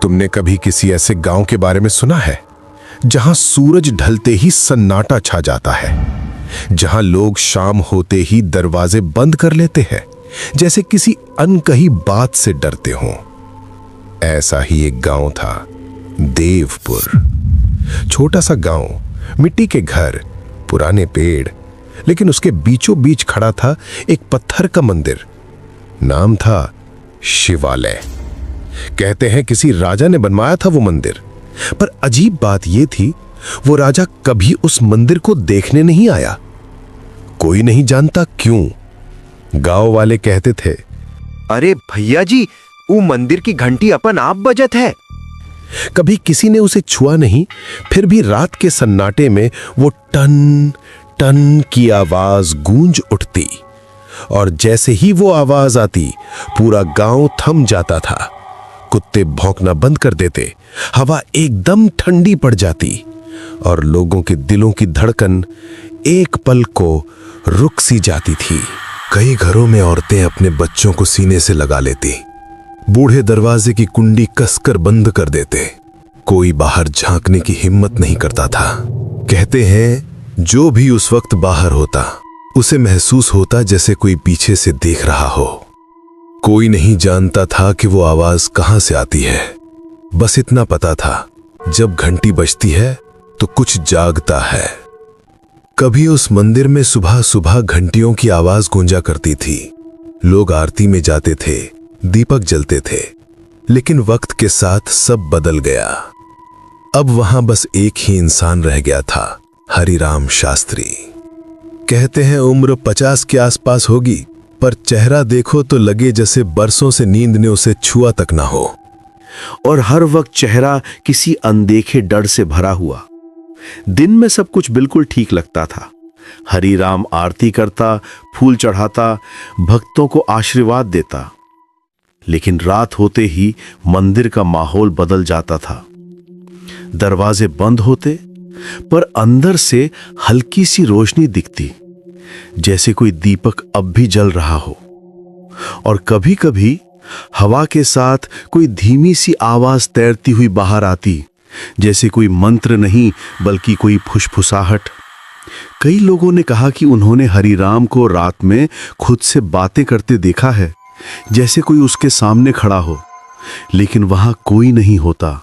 तुमने कभी किसी ऐसे गांव के बारे में सुना है जहां सूरज ढलते ही सन्नाटा छा जाता है, जहां लोग शाम होते ही दरवाजे बंद कर लेते हैं जैसे किसी अनकही बात से डरते हों? ऐसा ही एक गांव था, देवपुर। छोटा सा गांव, मिट्टी के घर, पुराने पेड़, लेकिन उसके बीचों बीच खड़ा था एक पत्थर का मंदिर। नाम था शिवालय। कहते हैं किसी राजा ने बनवाया था वो मंदिर, पर अजीब बात यह थी वो राजा कभी उस मंदिर को देखने नहीं आया। कोई नहीं जानता क्यों। गांव वाले कहते थे, अरे भैया जी, वो मंदिर की घंटी अपन आप बजत है। कभी किसी ने उसे छुआ नहीं, फिर भी रात के सन्नाटे में वो टन टन की आवाज गूंज उठती, और जैसे ही वो आवाज आती पूरा गांव थम जाता था। कुत्ते भौंकना बंद कर देते, हवा एकदम ठंडी पड़ जाती, और लोगों के दिलों की धड़कन एक पल को रुक सी जाती थी। कई घरों में औरतें अपने बच्चों को सीने से लगा लेती, बूढ़े दरवाजे की कुंडी कसकर बंद कर देते। कोई बाहर झांकने की हिम्मत नहीं करता था। कहते हैं जो भी उस वक्त बाहर होता उसे महसूस होता जैसे कोई पीछे से देख रहा हो। कोई नहीं जानता था कि वो आवाज कहां से आती है। बस इतना पता था, जब घंटी बजती है तो कुछ जागता है। कभी उस मंदिर में सुबह सुबह घंटियों की आवाज गूंजा करती थी। लोग आरती में जाते थे, दीपक जलते थे, लेकिन वक्त के साथ सब बदल गया। अब वहां बस एक ही इंसान रह गया था, हरिराम शास्त्री। कहते हैं उम्र 50 के आसपास होगी, पर चेहरा देखो तो लगे जैसे बरसों से नींद ने उसे छुआ तक ना हो। और हर वक्त चेहरा किसी अनदेखे डर से भरा हुआ। दिन में सब कुछ बिल्कुल ठीक लगता था। हरिराम आरती करता, फूल चढ़ाता, भक्तों को आशीर्वाद देता। लेकिन रात होते ही मंदिर का माहौल बदल जाता था। दरवाजे बंद होते, पर अंदर से हल्की सी रोशनी दिखती, जैसे कोई दीपक अब भी जल रहा हो। और कभी कभी हवा के साथ कोई धीमी सी आवाज तैरती हुई बाहर आती, जैसे कोई मंत्र नहीं बल्कि कोई फुसफुसाहट। कई लोगों ने कहा कि उन्होंने हरिराम को रात में खुद से बातें करते देखा है, जैसे कोई उसके सामने खड़ा हो, लेकिन वहां कोई नहीं होता।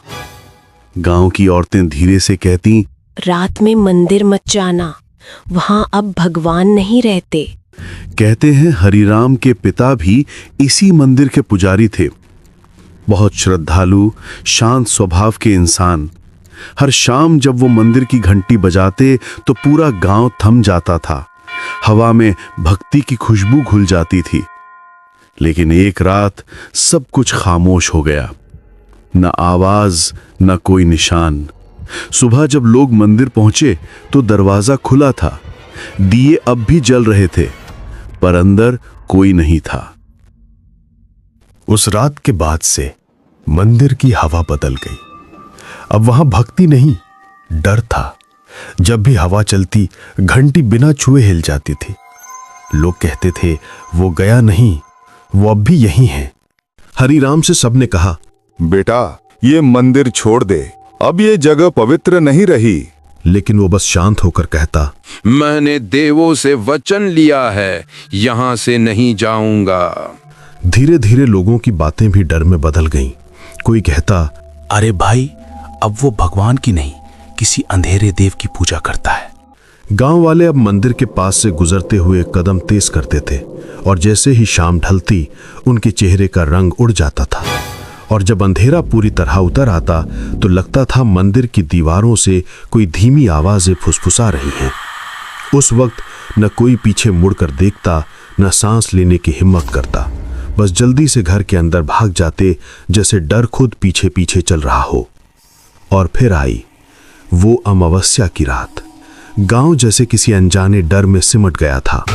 गांव की औरतें धीरे से कहती, रात में मंदिर मत जाना, वहां अब भगवान नहीं रहते। कहते हैं हरिराम के पिता भी इसी मंदिर के पुजारी थे। बहुत श्रद्धालु, शांत स्वभाव के इंसान। हर शाम जब वो मंदिर की घंटी बजाते तो पूरा गांव थम जाता था। हवा में भक्ति की खुशबू घुल जाती थी। लेकिन एक रात सब कुछ खामोश हो गया। न आवाज, न कोई निशान। सुबह जब लोग मंदिर पहुंचे तो दरवाजा खुला था। दिए अब भी जल रहे थे, पर अंदर कोई नहीं था। उस रात के बाद से मंदिर की हवा बदल गई। अब वहां भक्ति नहीं, डर था। जब भी हवा चलती, घंटी बिना छुए हिल जाती थी। लोग कहते थे वो गया नहीं, वो अब भी यहीं है। हरिराम से सबने कहा, बेटा ये मंदिर छोड़ दे, अब ये जगह पवित्र नहीं रही। लेकिन वो बस शांत होकर कहता, मैंने देवों से वचन लिया है, यहां से नहीं जाऊंगा। धीरे धीरे लोगों की बातें भी डर में बदल गईं। कोई कहता, अरे भाई, अब वो भगवान की नहीं, किसी अंधेरे देव की पूजा करता है। गांव वाले अब मंदिर के पास से गुजरते हुए कदम तेज करते थे, और जैसे ही शाम ढलती उनके चेहरे का रंग उड़ जाता था। और जब अंधेरा पूरी तरह उतर आता तो लगता था मंदिर की दीवारों से कोई धीमी आवाजें फुसफुसा रही हैं। उस वक्त न कोई पीछे मुड़कर देखता, न सांस लेने की हिम्मत करता। बस जल्दी से घर के अंदर भाग जाते, जैसे डर खुद पीछे पीछे चल रहा हो। और फिर आई वो अमावस्या की रात। गांव जैसे किसी अनजाने डर में सिमट गया था।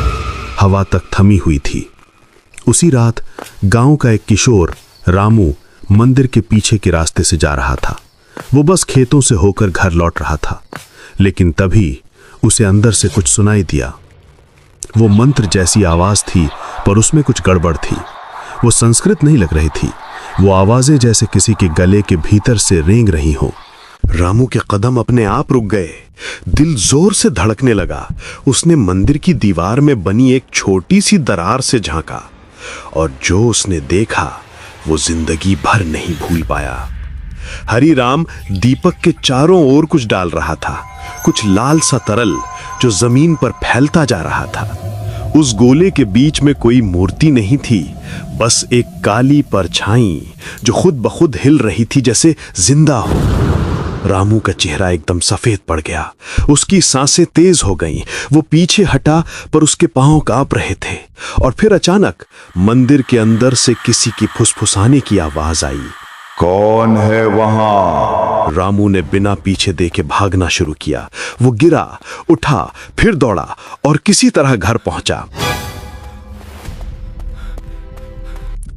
हवा तक थमी हुई थी। उसी रात गांव का एक किशोर रामू मंदिर के पीछे के रास्ते से जा रहा था। वो बस खेतों से होकर घर लौट रहा था, लेकिन तभी उसे अंदर से कुछ सुनाई दिया। वो मंत्र जैसी आवाज थी, पर उसमें कुछ गड़बड़ थी। वो संस्कृत नहीं लग रही थी, वो आवाजें जैसे किसी के गले के भीतर से रेंग रही हों। रामू के कदम अपने आप रुक गए। दिल जोर से धड़कने लगा। उसने मंदिर की दीवार में बनी एक छोटी सी दरार से झांका और जो उसने देखा वो जिंदगी भर नहीं भूल पाया। हरिराम दीपक के चारों ओर कुछ डाल रहा था, कुछ लाल सा तरल जो जमीन पर फैलता जा रहा था। उस गोले के बीच में कोई मूर्ति नहीं थी, बस एक काली परछाई जो खुद ब खुद हिल रही थी जैसे जिंदा हो। रामू का चेहरा एकदम सफेद पड़ गया, उसकी सांसें तेज हो गईं। वो पीछे हटा पर उसके पांव कांप रहे थे। और फिर अचानक मंदिर के अंदर से किसी की फुसफुसाने की आवाज आई। कौन है वहां? रामू ने बिना पीछे देखे भागना शुरू किया। वो गिरा, उठा, फिर दौड़ा और किसी तरह घर पहुंचा।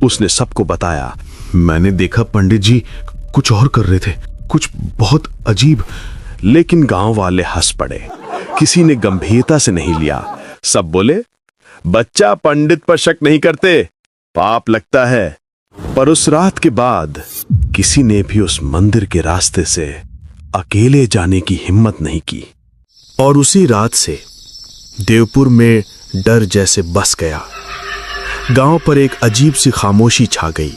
उसने सबको बताया, मैंने देखा पंडित जी कुछ और कर रहे थे, कुछ बहुत अजीब। लेकिन गांव वाले हंस पड़े। किसी ने गंभीरता से नहीं लिया। सब बोले, बच्चा पंडित पर शक नहीं करते, पाप लगता है। पर उस रात के बाद किसी ने भी उस मंदिर के रास्ते से अकेले जाने की हिम्मत नहीं की। और उसी रात से देवपुर में डर जैसे बस गया। गांव पर एक अजीब सी खामोशी छा गई।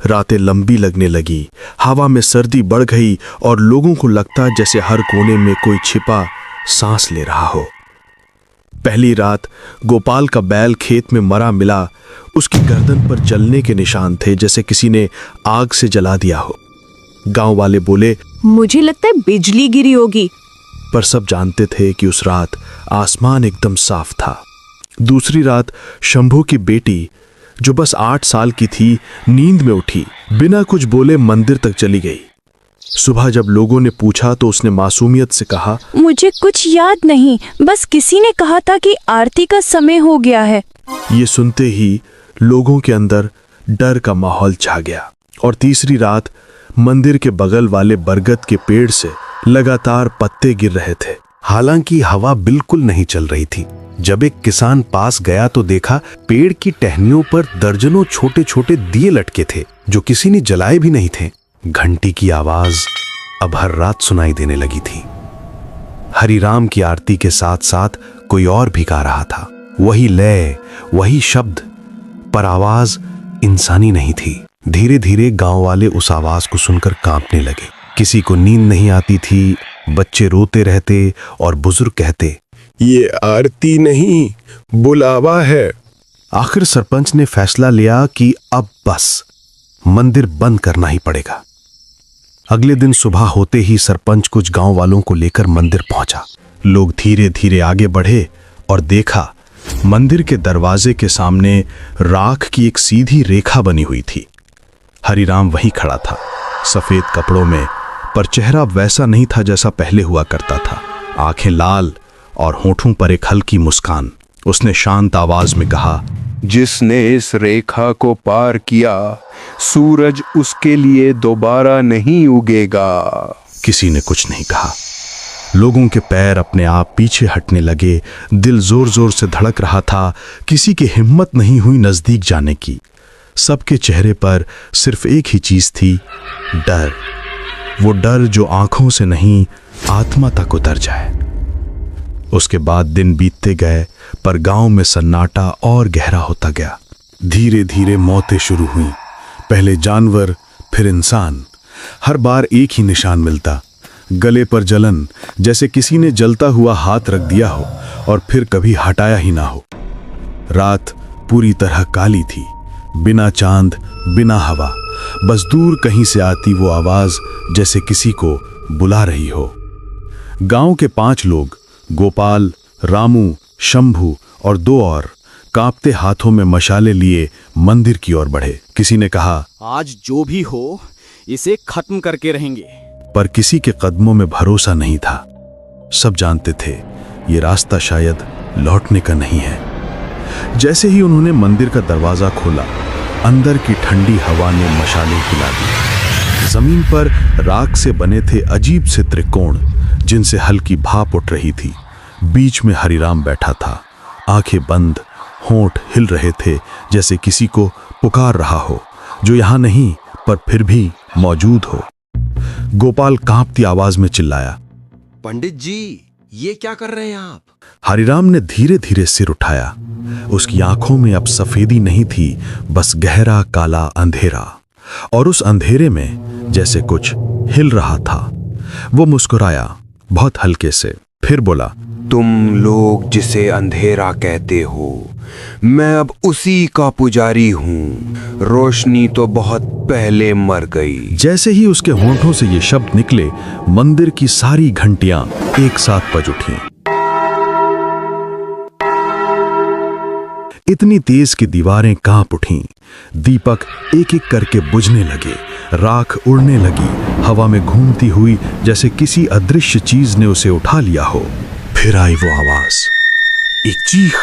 रातें लंबी लगने लगी, हवा में सर्दी बढ़ गई और लोगों को लगता जैसे हर कोने में कोई छिपा सांस ले रहा हो। पहली रात गोपाल का बैल खेत में मरा मिला। उसकी गर्दन पर जलने के निशान थे, जैसे किसी ने आग से जला दिया हो। गांव वाले बोले, मुझे लगता है बिजली गिरी होगी। पर सब जानते थे कि उस रात आसमान एकदम साफ था। दूसरी रात शंभू की बेटी, जो बस 8 साल की थी, नींद में उठी, बिना कुछ बोले मंदिर तक चली गई। सुबह जब लोगों ने पूछा तो उसने मासूमियत से कहा, मुझे कुछ याद नहीं, बस किसी ने कहा था कि आरती का समय हो गया है। ये सुनते ही लोगों के अंदर डर का माहौल छा गया। और तीसरी रात मंदिर के बगल वाले बरगद के पेड़ से लगातार पत्ते गिर रहे थे। हालांकि हवा बिल्कुल नहीं चल रही थी। जब एक किसान पास गया तो देखा पेड़ की टहनियों पर दर्जनों छोटे छोटे दिए लटके थे, जो किसी ने जलाए भी नहीं थे। घंटी की आवाज अब हर रात सुनाई देने लगी थी। हरिराम की आरती के साथ साथ कोई और भी गा रहा था। वही लय, वही शब्द, पर आवाज इंसानी नहीं थी। धीरे धीरे गांव वाले उस आवाज को सुनकर कांपने लगे। किसी को नींद नहीं आती थी, बच्चे रोते रहते और बुजुर्ग कहते, ये आरती नहीं, बुलावा है। आखिर सरपंच ने फैसला लिया कि अब बस मंदिर बंद करना ही पड़ेगा। अगले दिन सुबह होते ही सरपंच कुछ गांव वालों को लेकर मंदिर पहुंचा। लोग धीरे धीरे आगे बढ़े और देखा मंदिर के दरवाजे के सामने राख की एक सीधी रेखा बनी हुई थी। हरिराम वहीं खड़ा था, सफेद कपड़ों में, पर चेहरा वैसा नहीं था जैसा पहले हुआ करता था। आंखें लाल और होठों पर एक हल्की मुस्कान। उसने शांत आवाज में कहा, जिसने इस रेखा को पार किया, सूरज उसके लिए दोबारा नहीं उगेगा। किसी ने कुछ नहीं कहा। लोगों के पैर अपने आप पीछे हटने लगे। दिल जोर जोर से धड़क रहा था। किसी की हिम्मत नहीं हुई नजदीक जाने की। सबके चेहरे पर सिर्फ एक ही चीज थी, डर। वो डर जो आंखों से नहीं, आत्मा तक उतर जाए। उसके बाद दिन बीतते गए, पर गांव में सन्नाटा और गहरा होता गया। धीरे धीरे मौतें शुरू हुईं। पहले जानवर, फिर इंसान। हर बार एक ही निशान मिलता, गले पर जलन, जैसे किसी ने जलता हुआ हाथ रख दिया हो और फिर कभी हटाया ही ना हो। रात पूरी तरह काली थी, बिना चांद, बिना हवा। बस दूर कहीं से आती वो आवाज जैसे किसी को बुला रही हो। गांव के 5 लोग, गोपाल, रामू, शंभू और 2 और, कांपते हाथों में मशाले लिए मंदिर की ओर बढ़े। किसी ने कहा, आज जो भी हो इसे खत्म करके रहेंगे। पर किसी के कदमों में भरोसा नहीं था। सब जानते थे ये रास्ता शायद लौटने का नहीं है। जैसे ही उन्होंने मंदिर का दरवाजा खोला, अंदर की ठंडी हवा ने मशाले हिला दी। जमीन पर राख से बने थे अजीब से त्रिकोण, जिनसे हल्की भाप उठ रही थी। बीच में हरिराम बैठा था, आंखें बंद, होंठ हिल रहे थे जैसे किसी को पुकार रहा हो, जो यहां नहीं पर फिर भी मौजूद हो। गोपाल कांपती आवाज में चिल्लाया, पंडित जी, ये क्या कर रहे हैं आप? हरिराम ने धीरे धीरे सिर उठाया। उसकी आंखों में अब सफेदी नहीं थी, बस गहरा काला अंधेरा, और उस अंधेरे में जैसे कुछ हिल रहा था। वो मुस्कुराया बहुत हल्के से, फिर बोला, तुम लोग जिसे अंधेरा कहते हो, मैं अब उसी का पुजारी हूं। रोशनी तो बहुत पहले मर गई। जैसे ही उसके होंठों से ये शब्द निकले, मंदिर की सारी घंटियां एक साथ बज उठी। इतनी तेज कि दीवारें कांप उठीं। दीपक एक एक करके बुझने लगे, राख उड़ने लगी, हवा में घूमती हुई, जैसे किसी अदृश्य चीज ने उसे उठा लिया हो। फिर आई वो आवाज, एक चीख,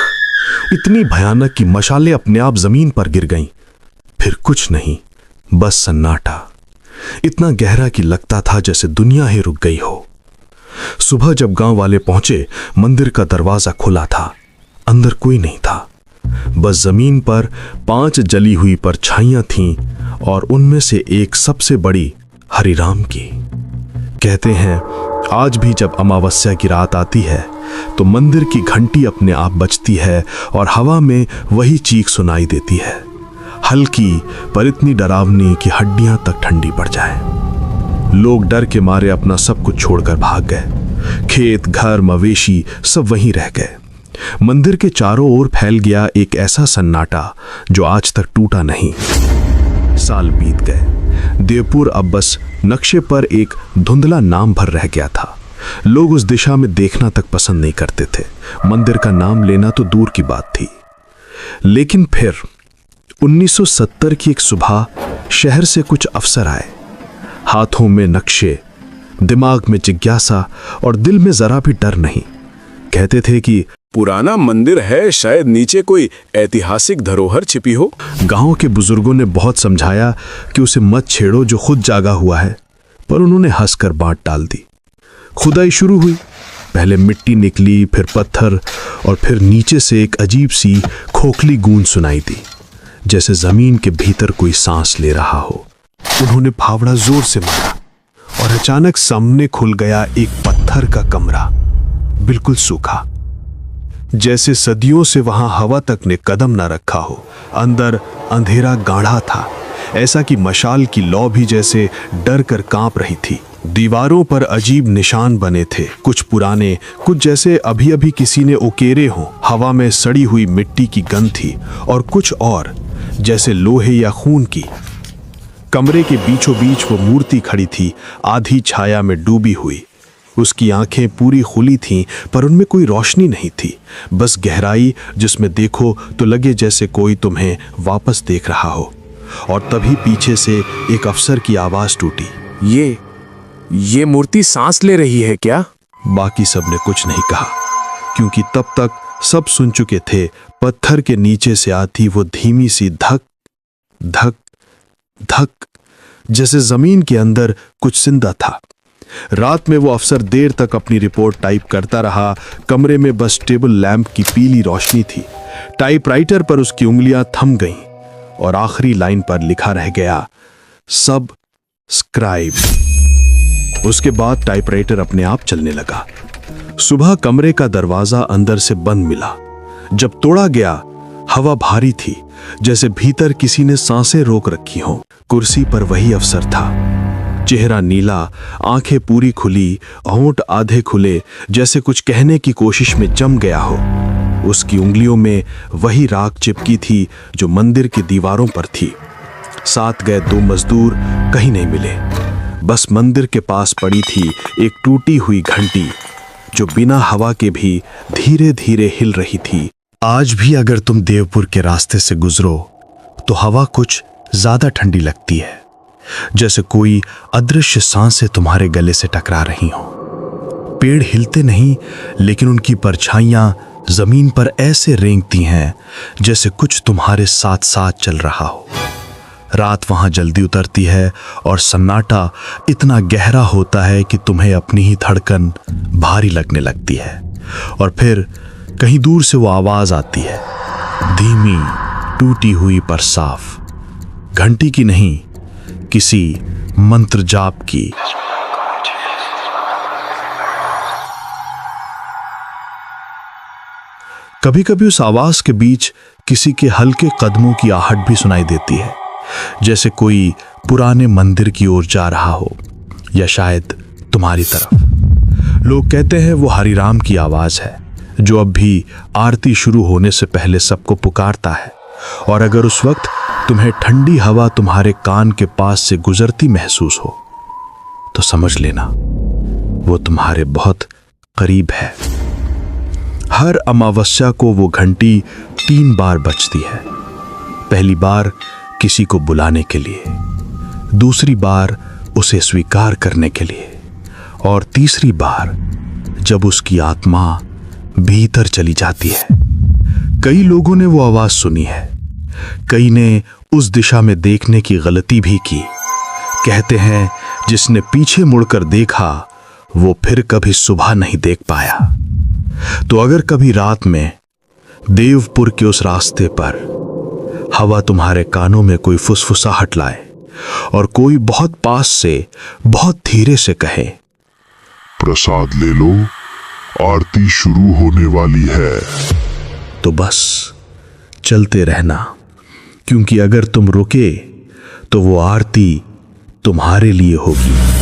इतनी भयानक कि मशालें अपने आप जमीन पर गिर गईं। फिर कुछ नहीं, बस सन्नाटा, इतना गहरा कि लगता था जैसे दुनिया ही रुक गई हो। सुबह जब गांव वाले पहुंचे, मंदिर का दरवाजा खुला था। अंदर कोई नहीं था, बस जमीन पर 5 जली हुई परछाइयां थीं, और उनमें से एक सबसे बड़ी हरिराम की। कहते हैं आज भी जब अमावस्या की रात आती है तो मंदिर की घंटी अपने आप बजती है और हवा में वही चीख सुनाई देती है, हल्की पर इतनी डरावनी कि हड्डियां तक ठंडी पड़ जाए। लोग डर के मारे अपना सब कुछ छोड़कर भाग गए। खेत, घर, मवेशी सब वहीं रह गए। मंदिर के चारों ओर फैल गया एक ऐसा सन्नाटा जो आज तक टूटा नहीं। साल बीत गए। देवपुर अब बस नक्शे पर एक धुंधला नाम भर रह गया था। लोग उस दिशा में देखना तक पसंद नहीं करते थे। मंदिर का नाम लेना तो दूर की बात थी। लेकिन फिर 1970 की एक सुबह शहर से कुछ अफसर आए, हाथों में नक्शे, दिमाग में जिज्ञासा और दिल में जरा भी डर नहीं। कहते थे कि पुराना मंदिर है, शायद नीचे कोई ऐतिहासिक धरोहर छिपी हो। गांव के बुजुर्गों ने बहुत समझाया कि उसे मत छेड़ो जो खुद जागा हुआ है, पर उन्होंने हंसकर बात डाल दी। खुदाई शुरू हुई। पहले मिट्टी निकली, फिर पत्थर, और फिर नीचे से एक अजीब सी खोखली गूंज सुनाई दी, जैसे जमीन के भीतर कोई सांस ले रहा हो। उन्होंने फावड़ा जोर से मारा और अचानक सामने खुल गया एक पत्थर का कमरा, बिल्कुल सूखा, जैसे सदियों से वहां हवा तक ने कदम न रखा हो। अंदर अंधेरा गाढ़ा था, ऐसा कि मशाल की लौ भी जैसे डर कर कांप रही थी। दीवारों पर अजीब निशान बने थे, कुछ पुराने, कुछ जैसे अभी अभी किसी ने उकेरे हों। हवा में सड़ी हुई मिट्टी की गंध थी, और कुछ और जैसे लोहे या खून की। कमरे के बीचों बीच वो मूर्ति खड़ी थी, आधी छाया में डूबी हुई। उसकी आंखें पूरी खुली थीं, पर उनमें कोई रोशनी नहीं थी, बस गहराई जिसमें देखो तो लगे जैसे कोई तुम्हें वापस देख रहा हो। और तभी पीछे से एक अफसर की आवाज टूटी, ये मूर्ति सांस ले रही है क्या? बाकी सबने कुछ नहीं कहा, क्योंकि तब तक सब सुन चुके थे। पत्थर के नीचे से आती वो धीमी सी धक धक धक, जैसे जमीन के अंदर कुछ जिंदा था। रात में वो अफसर देर तक अपनी रिपोर्ट टाइप करता रहा। कमरे में बस टेबल लैंप की पीली रोशनी थी। टाइपराइटर पर उसकी उंगलियां थम गईं और आखिरी लाइन पर लिखा रह गया, सब्सक्राइब। उसके बाद टाइपराइटर अपने आप चलने लगा। सुबह कमरे का दरवाजा अंदर से बंद मिला। जब तोड़ा गया, हवा भारी थी, जैसे भीतर किसी ने सांसें रोक रखी हों। कुर्सी पर वही अफसर था, चेहरा नीला, आंखें पूरी खुली, होंठ आधे खुले, जैसे कुछ कहने की कोशिश में जम गया हो। उसकी उंगलियों में वही राख चिपकी थी जो मंदिर की दीवारों पर थी। साथ गए 2 मजदूर कहीं नहीं मिले। बस मंदिर के पास पड़ी थी एक टूटी हुई घंटी, जो बिना हवा के भी धीरे धीरे हिल रही थी। आज भी अगर तुम देवपुर के रास्ते से गुजरो तो हवा कुछ ज्यादा ठंडी लगती है, जैसे कोई अदृश्य सांसें तुम्हारे गले से टकरा रही हों। पेड़ हिलते नहीं, लेकिन उनकी परछाइयां जमीन पर ऐसे रेंगती हैं जैसे कुछ तुम्हारे साथ साथ चल रहा हो। रात वहां जल्दी उतरती है और सन्नाटा इतना गहरा होता है कि तुम्हें अपनी ही धड़कन भारी लगने लगती है। और फिर कहीं दूर से वो आवाज आती है, धीमी, टूटी हुई पर साफ, घंटी की नहीं, किसी मंत्र जाप की। कभी कभी उस आवाज के बीच किसी के हल्के कदमों की आहट भी सुनाई देती है, जैसे कोई पुराने मंदिर की ओर जा रहा हो, या शायद तुम्हारी तरफ। लोग कहते हैं वो हरिराम की आवाज है, जो अब भी आरती शुरू होने से पहले सबको पुकारता है। और अगर उस वक्त तुम्हें ठंडी हवा तुम्हारे कान के पास से गुजरती महसूस हो, तो समझ लेना वो तुम्हारे बहुत करीब है। हर अमावस्या को वो घंटी 3 बार बजती है। पहली बार किसी को बुलाने के लिए, दूसरी बार उसे स्वीकार करने के लिए, और तीसरी बार जब उसकी आत्मा भीतर चली जाती है। कई लोगों ने वो आवाज सुनी है, कई ने उस दिशा में देखने की गलती भी की। कहते हैं जिसने पीछे मुड़कर देखा वो फिर कभी सुबह नहीं देख पाया। तो अगर कभी रात में देवपुर के उस रास्ते पर हवा तुम्हारे कानों में कोई फुसफुसाहट लाए और कोई बहुत पास से बहुत धीरे से कहे, प्रसाद ले लो, आरती शुरू होने वाली है, तो बस चलते रहना, क्योंकि अगर तुम रुके तो वो आरती तुम्हारे लिए होगी।